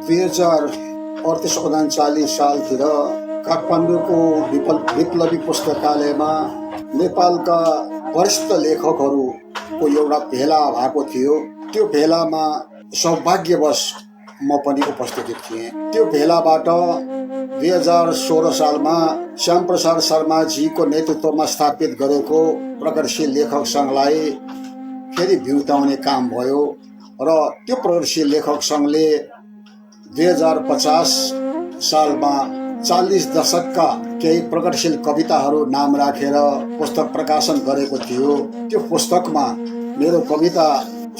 2038-39 सालतिर काठमाडौँको विप्लवी पुस्तकालयमा नेपालका वरिष्ठ लेखकहरूको एउटा भेला भएको थियो। त्यो भेलामा सौभाग्यवश म पनि उपस्थित थिएँ। त्यो भेलाबाट 2016 सालमा श्यामप्रसाद शर्माजीको नेतृत्वमा स्थापित गरेको प्रगतिशील लेखक सङ्घलाई फेरि बिउताउने काम भयो र त्यो प्रगतिशील लेखक सङ्घले 2050 सालमा 40 दशकका केही प्रगतिशील कविताहरू नाम राखेर पुस्तक प्रकाशन गरेको थियो। त्यो पुस्तकमा मेरो कविता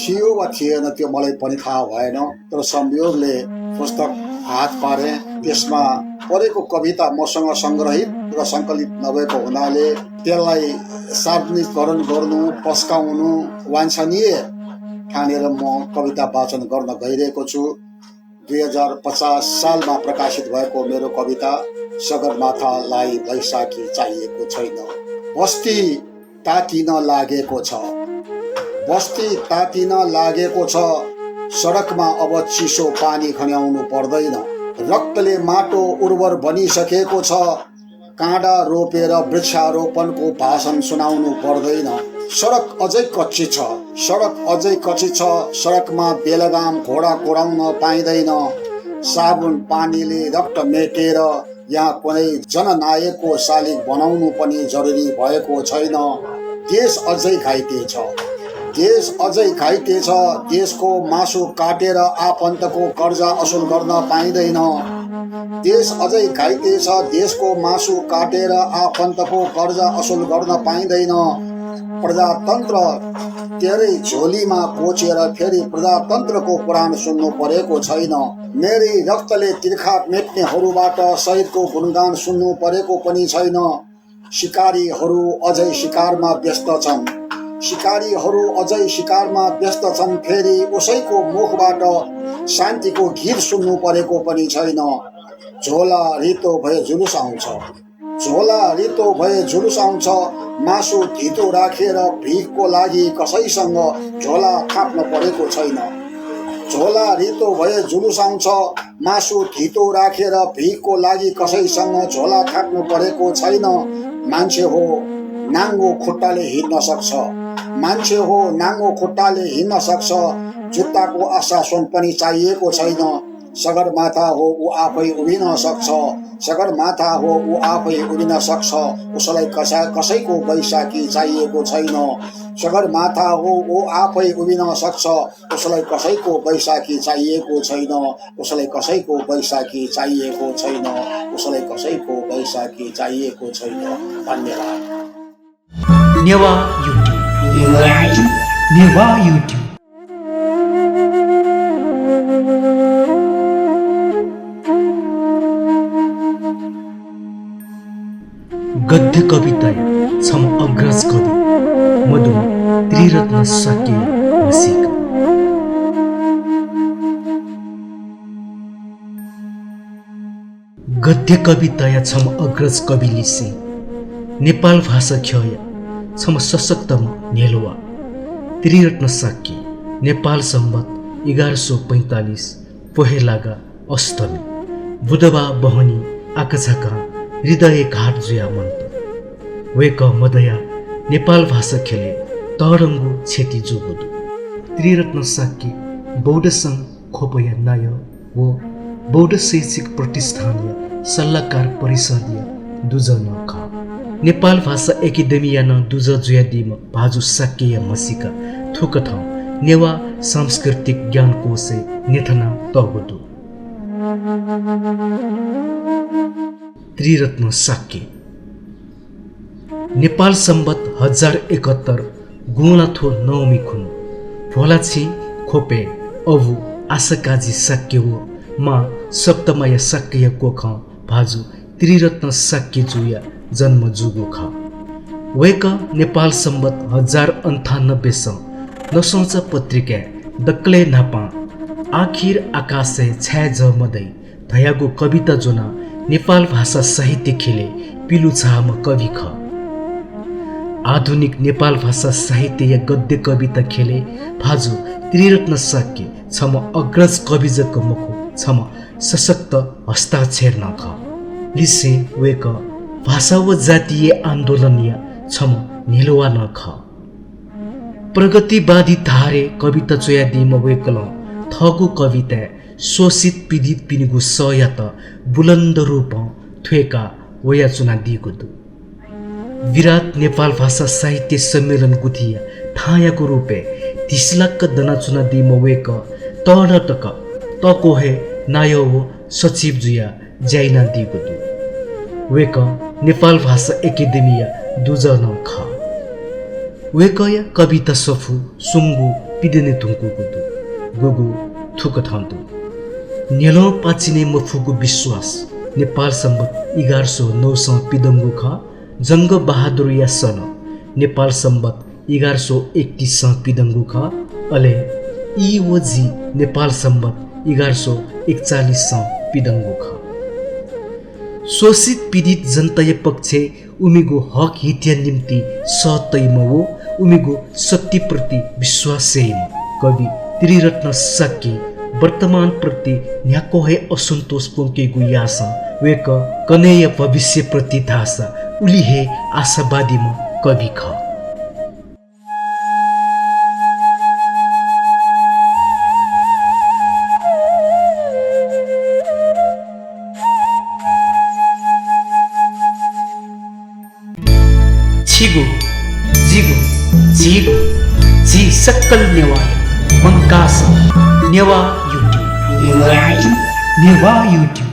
थियो वा थिएन त्यो मलाई पनि थाहा भएन, तर संयोगले पुस्तक हात पारे। त्यसमा परेको कविता मसँग सङ्ग्रहित र सङ्कलित नभएको हुनाले त्यसलाई सार्वजनिकरण गर्नु, पस्काउनु वाञ्छनीय ठानेर म कविता वाचन गर्न गइरहेको छु। 2050 सालमा प्रकाशित भएको मेरो कविता सगरमाथालाई वैशाखी चाहिएको छैन। बस्ती तातिन लागेको छ, बस्ती तातिन लागेको छ, सडकमा अब चिसो पानी खन्याउनु पर्दैन। रक्तले माटो उर्वर बनिसकेको छ, काँडा रोपेर वृक्षारोपणको भाषण सुनाउनु पर्दैन। सडक अझै कच्ची छ, सडक अझै कच्ची छ, सडकमा बेलगाम घोडा कुदाउन पाइँदैन। साबुन पानीले रक्त मेटेर यहाँ कुनै जननायकको शालिग बनाउनु पनि जरुरी भएको छैन। देश अझै घाइते छ, देश अझै घाइते छ, देशको मासु काटेर आफन्तको कर्जा असुल गर्न पाइँदैन। देश अझै घाइते छ, देशको मासु काटेर आफन्तको कर्जा असुल गर्न पाइँदैन। प्रजातन्त्र तेरै झोलीमा कोचेर फेरि प्रजातन्त्रको पुराण सुन्नु परेको छैन। मेरै रक्तले तिर्खा मेट्नेहरूबाट शहीदको गुणगान सुन्नु परेको पनि छैन। शिकारीहरू अझै शिकारमा व्यस्त छन्, शिकारीहरू अझै शिकारमा व्यस्त छन्, फेरि उसैको मुखबाट शान्तिको गीत सुन्नु परेको पनि छैन। झोला रितो भए जुलुस आउँछ, झोला रितो भए जुलुस आउँछ, मासु धितो राखेर भिखको लागि कसैसँग झोला थाप्न परेको छैन। झोला रितो भए जुलुस आउँछ, मासु धितो राखेर भिखको लागि कसैसँग झोला थाप्नु परेको छैन। मान्छे हो नाङ्गो खुट्टाले हिँड्न सक्छ, मान्छे हो नाङ्गो खुट्टाले हिँड्न सक्छ, जुत्ताको आशा सुन पनि चाहिएको छैन। सगरमाथा हो ऊ आफै उभिन सक्छ, सगरमाथा हो ऊ आफै उभिन सक्छ, उसलाई कसैको वैशाखी चाहिएको छैन। सगरमाथा हो ऊ आफै उभिन सक्छ, उसलाई कसैको वैशाखी चाहिएको छैन, उसलाई कसैको वैशाखी चाहिएको छैन, उसलाई कसैको वैशाखी चाहिएको छैन। धन्यवाद। Newa YouTube, Newa YouTube. गद्य कविता छम अग्रज कवि मधु त्रिरत्न साक्य मसीका। गद्य कविता छम अग्रज कवि लिसे नेपाल भाषा ख्यय छम सशक्तम नेलुवा त्रिरत्न साक्य नेपाल सम्बत 1145 पोहेलागा अष्टमी बुधबा बहनी आकाशका हृदय घाट जुया मन्त वेक मदया नेपाल भाषा खेले तरङ्गु छेती जुगुदु त्रिरत्न साक्य बौद्ध सङ्घ खोपया नाय वो बौद्ध शैक्षिक प्रतिष्ठानीय सल्लाहकार परिषदीय दुज नख नेपाल भाषा एकाडेमिया न दुज जुयादिम भाजु साक्य मसिका थुक ठाउँ नेवा सांस्कृतिक ज्ञान कोसे नेथना तगुदु त्रिरत्न साक्य नेपाल सम्बत 1071 गुणाथो नवमी खुन भोलाछि खोपे अवु आशकाजी साक्य हो मा सप्तमय साक्य कोख भाजु त्रिरत्न साक्य जुया जन्म जुगु ख वेक नेपाल सम्बत 1098 स नसौच पत्रिका दक्ले नापा आखिर आकाशे छ्या ज मदै धयागु कविता जोना नेपाल भाषा साहित्य खेले पिलु छाम कवि ख आधुनिक नेपाल भाषा साहित्य या गद्य कविता खेले भाजु त्रिरत्न साक्य छम अग्रज कविजको मुखु छम सशक्त हस्ताक्षर न ख लिसे वेक भाषा व जातीय आन्दोलनीय छम निलवा न ख प्रगतिवादी धारे कविता चोयादिम वेकल थगु कविता शोषित पीडित पिनिगु सयत बुलन्द रूप थ्वेका वया चुना दिएको दु विराट नेपाल भाषा साहित्य सम्मेलन गुथिया थायाको रूपे 30 लाख दना चुना दिम वेक तडटक तकोहे नायो सचिव जुया जाइना दिएको दु वेक नेपाल भाषा एकाडेमिया दुजन ख वेकया कविता सफु सुङ्गु पिदेने थुङ्कुको दु गुगु थुक थान्तु नेलो पाचिने मफुगु विश्वास नेपाल सम्बत 1109 पिदङ्गु ख जङ्ग बहादुर या सन नेपाल सम्बत 1131 पिदङ्गु ख अले इवजी नेपाल सम्बत 1141 पिदङ्गु ख शोषित पीडित जनताय पक्षे उमिगु हक हित्या निम्ति सतैमवो उमिगु शक्तिप्रति विश्वासैम कवि त्रिरत्न साक्की वर्तमान प्रति न्याको है असन्तोष पोंकेगु यास वेक कनेय भविष्य प्रति धासा उली हे आशावादी म कवि ख छिगु जिगु झिगु झी सक्कल नेवाय मंकास नेवा युट्युब